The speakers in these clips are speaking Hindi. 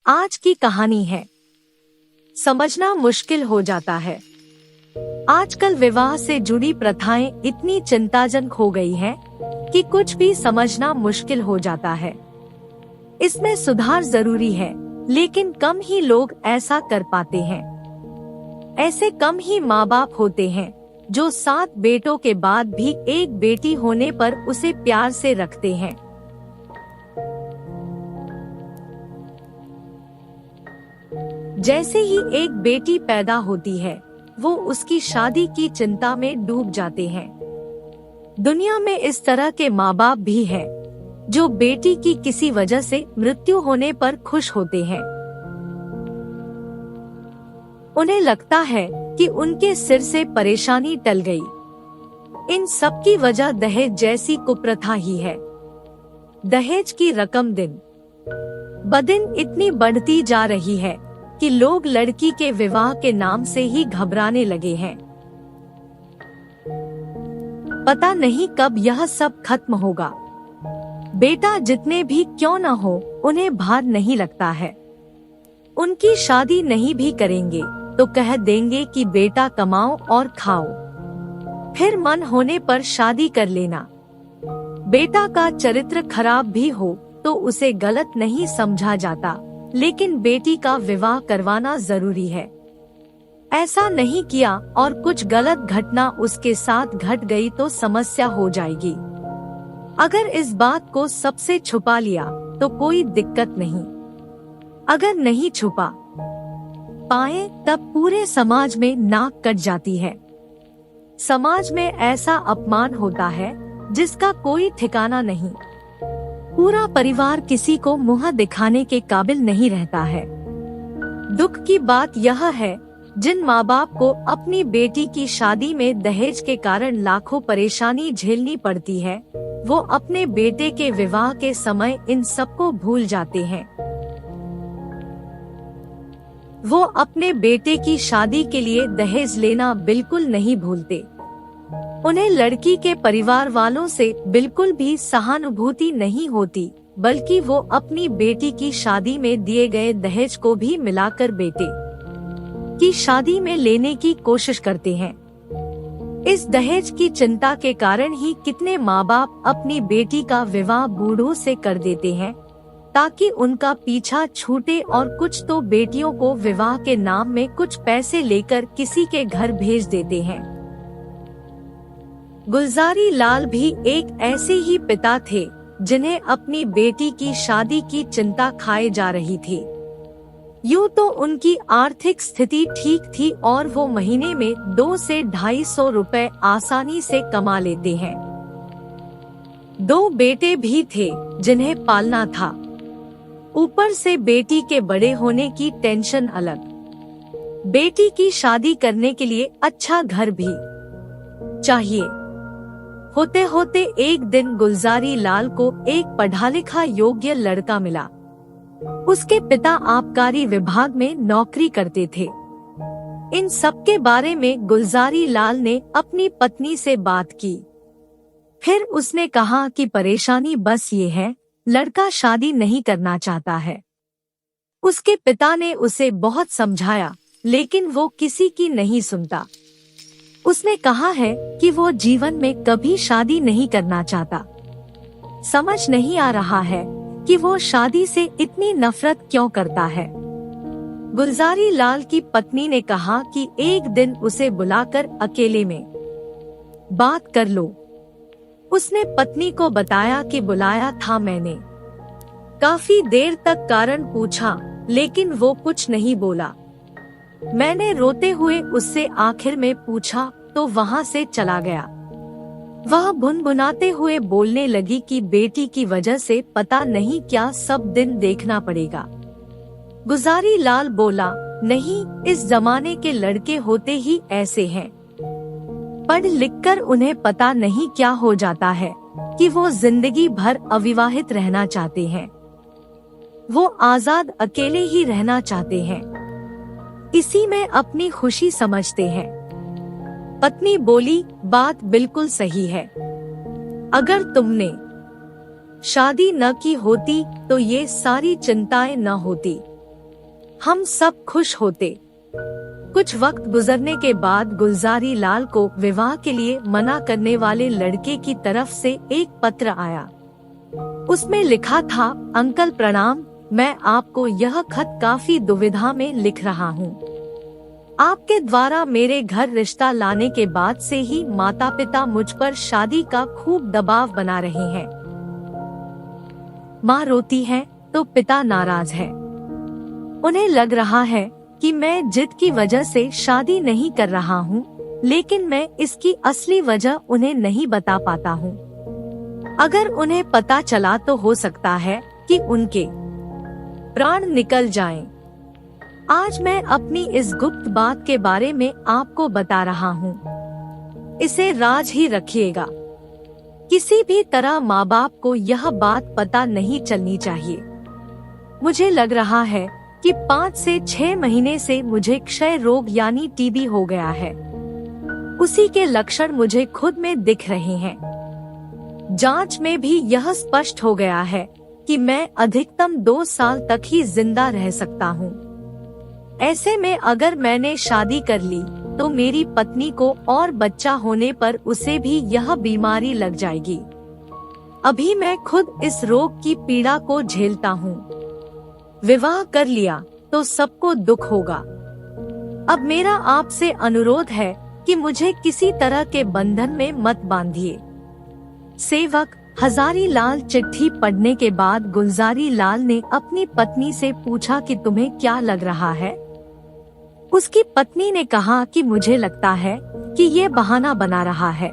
आज की कहानी है। समझना मुश्किल हो जाता है। आजकल विवाह से जुड़ी प्रथाएं इतनी चिंताजनक हो गई हैं कि कुछ भी समझना मुश्किल हो जाता है। इसमें सुधार जरूरी है, लेकिन कम ही लोग ऐसा कर पाते हैं। ऐसे कम ही माँ बाप होते हैं जो 7 बेटों के बाद भी एक बेटी होने पर उसे प्यार से रखते हैं। जैसे ही एक बेटी पैदा होती है, वो उसकी शादी की चिंता में डूब जाते हैं। दुनिया में इस तरह के माँ बाप भी हैं, जो बेटी की किसी वजह से मृत्यु होने पर खुश होते हैं। उन्हें लगता है कि उनके सिर से परेशानी टल गई। इन सब की वजह दहेज जैसी कुप्रथा ही है। दहेज की रकम दिन ब दिन इतनी बढ़ती जा रही है कि लोग लड़की के विवाह के नाम से ही घबराने लगे हैं। पता नहीं कब यह सब खत्म होगा। बेटा जितने भी क्यों न हो, उन्हें भार नहीं लगता है। उनकी शादी नहीं भी करेंगे तो कह देंगे कि बेटा कमाओ और खाओ, फिर मन होने पर शादी कर लेना। बेटा का चरित्र खराब भी हो तो उसे गलत नहीं समझा जाता, लेकिन बेटी का विवाह करवाना जरूरी है। ऐसा नहीं किया और कुछ गलत घटना उसके साथ घट गई तो समस्या हो जाएगी। अगर इस बात को सबसे छुपा लिया तो कोई दिक्कत नहीं। अगर नहीं छुपा पाए तब पूरे समाज में नाक कट जाती है। समाज में ऐसा अपमान होता है जिसका कोई ठिकाना नहीं। पूरा परिवार किसी को मुंह दिखाने के काबिल नहीं रहता है। दुख की बात यह है, जिन माँ बाप को अपनी बेटी की शादी में दहेज के कारण लाखों परेशानी झेलनी पड़ती है, वो अपने बेटे के विवाह के समय इन सबको भूल जाते हैं। वो अपने बेटे की शादी के लिए दहेज लेना बिल्कुल नहीं भूलते। उन्हें लड़की के परिवार वालों से बिल्कुल भी सहानुभूति नहीं होती, बल्कि वो अपनी बेटी की शादी में दिए गए दहेज को भी मिलाकर बेटे की शादी में लेने की कोशिश करते हैं। इस दहेज की चिंता के कारण ही कितने माँ बाप अपनी बेटी का विवाह बूढ़ों से कर देते हैं, ताकि उनका पीछा छूटे और कुछ तो बेटियों को विवाह के नाम में कुछ पैसे लेकर किसी के घर भेज देते हैं। गुलजारी लाल भी एक ऐसे ही पिता थे, जिन्हें अपनी बेटी की शादी की चिंता खाए जा रही थी। यूँ तो उनकी आर्थिक स्थिति ठीक थी और वो महीने में 200 से 250 रुपए आसानी से कमा लेते हैं। 2 बेटे भी थे जिन्हें पालना था। ऊपर से बेटी के बड़े होने की टेंशन अलग। बेटी की शादी करने के लिए अच्छा घर भी चाहिए। होते होते एक दिन गुलजारी लाल को एक पढ़ा लिखा योग्य लड़का मिला। उसके पिता आबकारी विभाग में नौकरी करते थे। इन सब के बारे में गुलजारी लाल ने अपनी पत्नी से बात की। फिर उसने कहा कि परेशानी बस ये है, लड़का शादी नहीं करना चाहता है। उसके पिता ने उसे बहुत समझाया, लेकिन वो किसी की नहीं सुनता। उसने कहा है कि वो जीवन में कभी शादी नहीं करना चाहता। समझ नहीं आ रहा है कि वो शादी से इतनी नफरत क्यों करता है। गुलजारी लाल की पत्नी ने कहा कि एक दिन उसे बुलाकर अकेले में बात कर लो। उसने पत्नी को बताया कि बुलाया था मैंने। काफी देर तक कारण पूछा, लेकिन वो कुछ नहीं बोला। मैंने रोते हुए उससे आखिर में पूछा तो वहाँ से चला गया। वह भुनभुनाते हुए बोलने लगी कि बेटी की वजह से पता नहीं क्या सब दिन देखना पड़ेगा। गुलजारी लाल बोला, नहीं, इस जमाने के लड़के होते ही ऐसे हैं। पढ़ लिखकर उन्हें पता नहीं क्या हो जाता है कि वो जिंदगी भर अविवाहित रहना चाहते हैं। वो आजाद अकेले ही रहना चाहते हैं। इसी में अपनी खुशी समझते हैं। पत्नी बोली, बात बिल्कुल सही है। अगर तुमने शादी न की होती तो ये सारी चिंताएं न होती। हम सब खुश होते। कुछ वक्त गुजरने के बाद गुलजारी लाल को विवाह के लिए मना करने वाले लड़के की तरफ से एक पत्र आया। उसमें लिखा था, अंकल प्रणाम, मैं आपको यह खत काफी दुविधा में लिख रहा हूँ। आपके द्वारा मेरे घर रिश्ता लाने के बाद से ही माता पिता मुझ पर शादी का खूब दबाव बना रहे हैं। माँ रोती है तो पिता नाराज है। उन्हें लग रहा है कि मैं जिद की वजह से शादी नहीं कर रहा हूँ, लेकिन मैं इसकी असली वजह उन्हें नहीं बता पाता हूँ। अगर उन्हें पता चला तो हो सकता है कि उनके प्राण निकल जाएं। आज मैं अपनी इस गुप्त बात के बारे में आपको बता रहा हूँ। इसे राज ही रखिएगा। किसी भी तरह माँ बाप को यह बात पता नहीं चलनी चाहिए। मुझे लग रहा है कि 5 से 6 महीने से मुझे क्षय रोग यानी टीबी हो गया है। उसी के लक्षण मुझे खुद में दिख रहे हैं। जांच में भी यह स्पष्ट हो गया है कि मैं अधिकतम 2 साल तक ही जिंदा रह सकता हूँ। ऐसे में अगर मैंने शादी कर ली तो मेरी पत्नी को और बच्चा होने पर उसे भी यह बीमारी लग जाएगी। अभी मैं खुद इस रोग की पीड़ा को झेलता हूँ। विवाह कर लिया तो सबको दुख होगा। अब मेरा आपसे अनुरोध है कि मुझे किसी तरह के बंधन में मत बांधिए। सेवक। हजारी लाल चिट्ठी पढ़ने के बाद गुलजारी लाल ने अपनी पत्नी से पूछा कि तुम्हें क्या लग रहा है? उसकी पत्नी ने कहा कि मुझे लगता है कि ये बहाना बना रहा है।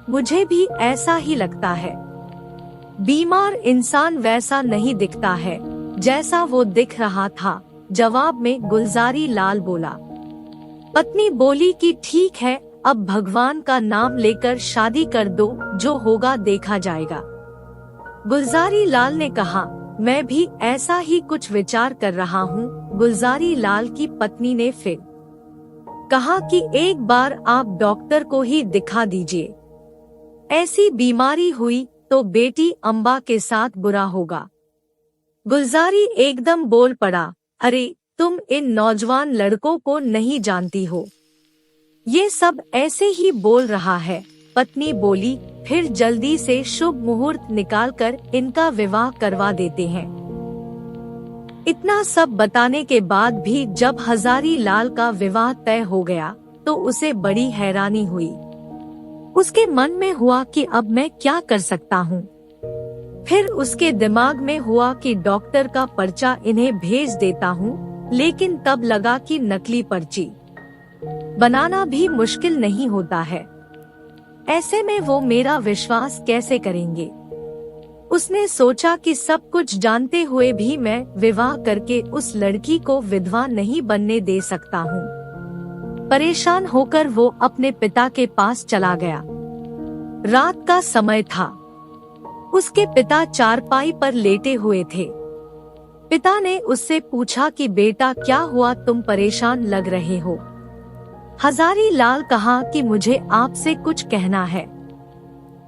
मुझे भी ऐसा ही लगता है। बीमार इंसान वैसा नहीं दिखता है जैसा वो दिख रहा था, जवाब में गुलजारी लाल बोला। पत्नी बोली कि ठीक है, अब भगवान का नाम लेकर शादी कर दो, जो होगा देखा जाएगा। गुलजारी लाल ने कहा, मैं भी ऐसा ही कुछ विचार कर रहा हूँ। गुलजारी लाल की पत्नी ने फिर कहा कि एक बार आप डॉक्टर को ही दिखा दीजिए। ऐसी बीमारी हुई तो बेटी अम्बा के साथ बुरा होगा। गुलजारी एकदम बोल पड़ा, अरे तुम इन नौजवान लड़कों को नहीं जानती हो, ये सब ऐसे ही बोल रहा है। पत्नी बोली, फिर जल्दी से शुभ मुहूर्त निकालकर इनका विवाह करवा देते हैं। इतना सब बताने के बाद भी जब हजारी लाल का विवाह तय हो गया तो उसे बड़ी हैरानी हुई। उसके मन में हुआ कि अब मैं क्या कर सकता हूँ। फिर उसके दिमाग में हुआ कि डॉक्टर का पर्चा इन्हें भेज देता हूँ, लेकिन तब लगा कि नकली पर्ची बनाना भी मुश्किल नहीं होता है। ऐसे में वो मेरा विश्वास कैसे करेंगे? उसने सोचा कि सब कुछ जानते हुए भी मैं विवाह करके उस लड़की को विधवा नहीं बनने दे सकता हूँ। परेशान होकर वो अपने पिता के पास चला गया। रात का समय था। उसके पिता चारपाई पर लेटे हुए थे। पिता ने उससे पूछा कि बेटा क्या हुआ, तुम परेशान लग रहे हो? हजारी लाल कहा कि मुझे आपसे कुछ कहना है।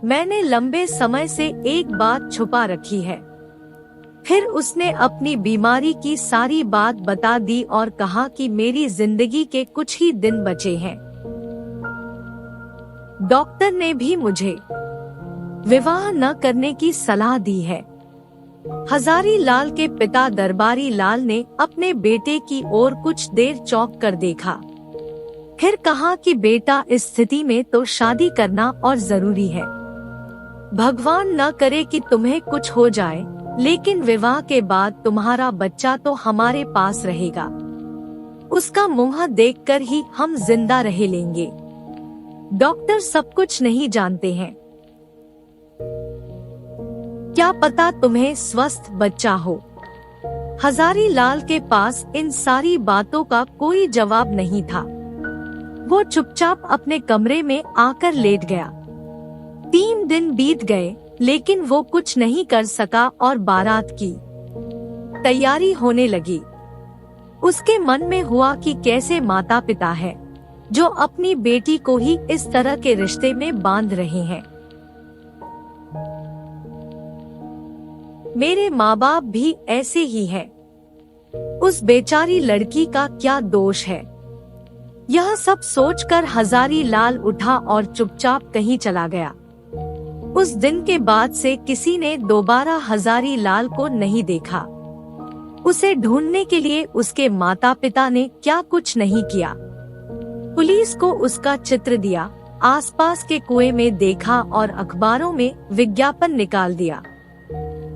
मैंने लंबे समय से एक बात छुपा रखी है। फिर उसने अपनी बीमारी की सारी बात बता दी और कहा कि मेरी जिंदगी के कुछ ही दिन बचे हैं। डॉक्टर ने भी मुझे विवाह न करने की सलाह दी है। हजारी लाल के पिता दरबारी लाल ने अपने बेटे की ओर कुछ देर चौंक कर देखा, फिर कहा कि बेटा इस स्थिति में तो शादी करना और जरूरी है। भगवान न करे कि तुम्हें कुछ हो जाए, लेकिन विवाह के बाद तुम्हारा बच्चा तो हमारे पास रहेगा। उसका मुंह देखकर ही हम जिंदा रह लेंगे। डॉक्टर सब कुछ नहीं जानते हैं। क्या पता तुम्हें स्वस्थ बच्चा हो। हजारी लाल के पास इन सारी बातों का कोई जवाब नहीं था। वो चुपचाप अपने कमरे में आकर लेट गया। 3 दिन बीत गए, लेकिन वो कुछ नहीं कर सका और बारात की तैयारी होने लगी। उसके मन में हुआ कि कैसे माता पिता है जो अपनी बेटी को ही इस तरह के रिश्ते में बांध रहे हैं। मेरे माँ बाप भी ऐसे ही हैं। उस बेचारी लड़की का क्या दोष है? यह सब सोचकर हजारी लाल उठा और चुपचाप कहीं चला गया। उस दिन के बाद से किसी ने दोबारा हजारी लाल को नहीं देखा। उसे ढूंढने के लिए उसके माता पिता ने क्या कुछ नहीं किया। पुलिस को उसका चित्र दिया, आसपास के कुएं में देखा और अखबारों में विज्ञापन निकाल दिया।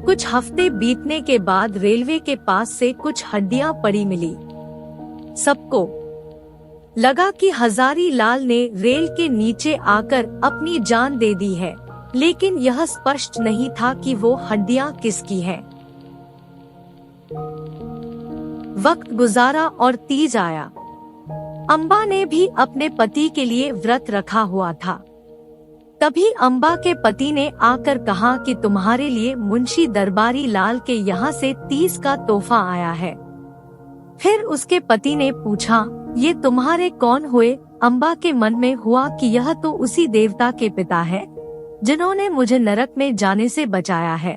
कुछ हफ्ते बीतने के बाद रेलवे के पास से कुछ हड्डियां पड़ी मिली। सबको लगा कि हजारी लाल ने रेल के नीचे आकर अपनी जान दे दी है, लेकिन यह स्पष्ट नहीं था कि वो हड्डियां किसकी हैं। वक्त गुजारा और तीज आया। अम्बा ने भी अपने पति के लिए व्रत रखा हुआ था। तभी अम्बा के पति ने आकर कहा कि तुम्हारे लिए मुंशी दरबारी लाल के यहाँ से 30 का तोहफा आया है। फिर उसके पति ने पूछा, ये तुम्हारे कौन हुए? अम्बा के मन में हुआ कि यह तो उसी देवता के पिता है जिन्होंने मुझे नरक में जाने से बचाया है।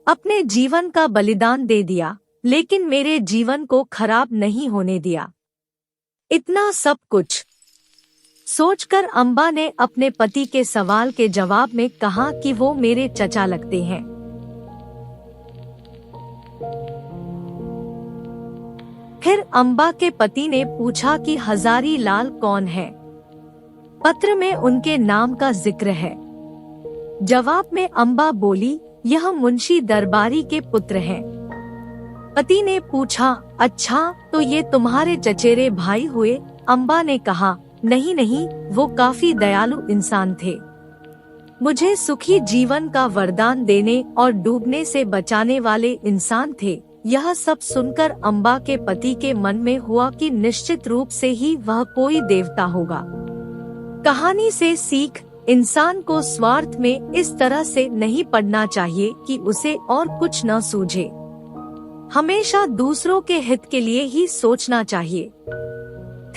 अपने जीवन का बलिदान दे दिया, लेकिन मेरे जीवन को खराब नहीं होने दिया। इतना सब कुछ सोचकर अम्बा ने अपने पति के सवाल के जवाब में कहा कि वो मेरे चचा लगते हैं। फिर अम्बा के पति ने पूछा कि हजारी लाल कौन है? पत्र में उनके नाम का जिक्र है। जवाब में अम्बा बोली, यह मुंशी दरबारी के पुत्र हैं। पति ने पूछा, अच्छा तो ये तुम्हारे चचेरे भाई हुए? अम्बा ने कहा, नहीं नहीं, वो काफी दयालु इंसान थे, मुझे सुखी जीवन का वरदान देने और डूबने से बचाने वाले इंसान थे। यह सब सुनकर अम्बा के पति के मन में हुआ कि निश्चित रूप से ही वह कोई देवता होगा। कहानी से सीख, इंसान को स्वार्थ में इस तरह से नहीं पड़ना चाहिए कि उसे और कुछ न सूझे। हमेशा दूसरों के हित के लिए ही सोचना चाहिए।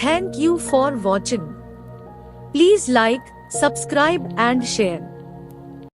Thank you for watching. Please like, subscribe and share.